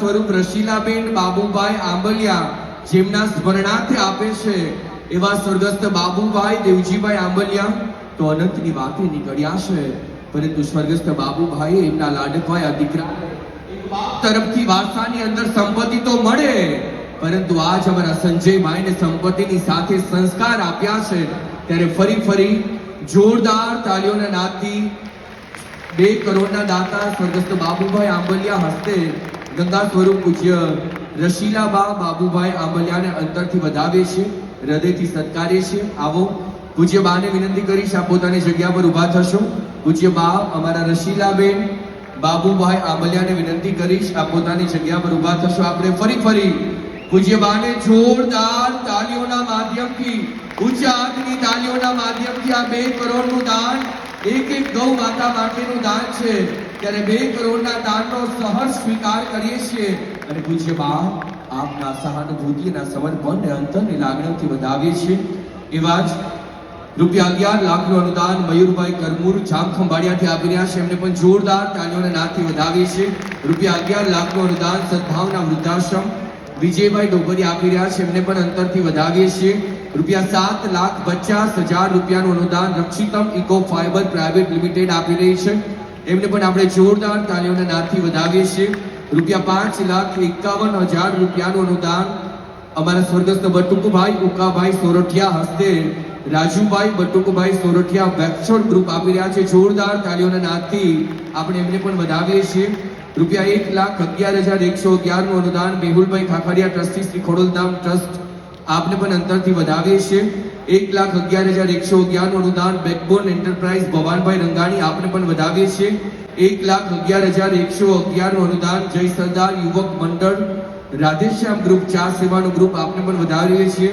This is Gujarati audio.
સ્વરૂપ રશીલાબેન બાબુભાઈ આંબલિયા જેમના સ્મરણાર્થે આપે છે એવા સ્વર્ગસ્થ બાબુભાઈ દેવજીભાઈ આંબલિયા તો અનંતની વાતે નીકળ્યા છે, પરંતુ સ્વર્ગસ્થ બાબુભાઈ એમના લાડકવાયા દીકરા એક બાપ તરફથી વારસાની અંદર સંપત્તિ તો મળે, પરંતુ આજ અમારા સંજયભાઈને સંપત્તિની સાથે સંસ્કાર આપ્યા છે। ત્યારે ફરી જોરદાર તાળીઓના નાદથી 2 કરોડના દાતા સ્વર્ગસ્થ બાબુભાઈ આંબલિયા હસ્તે ગંગા સ્વરૂપ પૂજ્ય રશીલાબા બાબુભાઈ આંબલિયાને અંતરથી વધાવે છે, હૃદયથી સત્કારે છે। આવો પૂજ્ય બાને વિનંતી કરીશ આપ પોતાની જગ્યા પર ઊભા થશો। પૂજ્ય બા અમારા રશીલાબેન બાબુભાઈ આંબલિયાને વિનંતી કરીશ આપ પોતાની જગ્યા પર ઊભા થશો। આપણે ફરી પૂજ્ય બાને જોરદાર તાળીઓના માધ્યમથી ઉચ્ચ હાથની તાળીઓના માધ્યમથી આ 2 કરોડનું દાન એક ગૌ માતા માટેનું દાન છે, ત્યારે 2 કરોડના દાનનો સહર્ષ સ્વીકાર કરીએ છીએ અને પૂજ્ય બા આપના સહાનુભૂતિ અને સમર્પણને અંતરની લાગણીઓથી વધાવીએ છીએ। એવા જ રૂપિયા 11 લાખનું અનુદાન મયુરભાઈ કરમૂર જામખંભાળિયાથી આપી રહ્યા છે, એમને પણ જોરદાર તાળીઓના નાદથી વધાવીએ છીએ। રૂપિયા 11 લાખનું અનુદાન સદભાવના વૃદ્ધાશ્રમ વિજયભાઈ ડોબરી આપી રહ્યા છે, એમને પણ અંતરથી વધાવીએ છીએ। રૂપિયા 7,50,000 રૂપિયાનું અનુદાન રક્ષિતમ ઇકો ફાઇબર પ્રાઇવેટ લિમિટેડ આપી રહી છે, એમને પણ આપણે જોરદાર તાળીઓના નાદથી વધાવીએ છીએ। રૂપિયા 5,51,000 રૂપિયાનું અનુદાન અમારા સ્વર્ગસ્થ બટુકભાઈ ઉકાભાઈ સોરઠિયા હસ્તે રાજુભાઈ બટુકભાઈ સોરઠિયા વેક્સોડ ગ્રુપ આપી રહ્યા છે, જોરદાર તાળીઓના નાદથી આપણે એમને પણ વધાવીએ છીએ। રૂપિયા 1,11,111 નું અનુદાન મેહુલભાઈ ખાખરિયા ટ્રસ્ટી શ્રી ખોડલધામ ટ્રસ્ટ આપને પણ અંતરથી વધાવીએ છીએ। 1,11,111 નું અનુદાન બેકબોન એન્ટરપ્રાઇઝ ભવાનભાઈ રંગાણી આપને પણ વધાવીએ છીએ। 1,11,111 નું અનુદાન જય સરદાર યુવક મંડળ રાધેશ્યામ ગ્રુપ ચા સેવાનું ગ્રુપ આપને પણ વધાવીએ છીએ।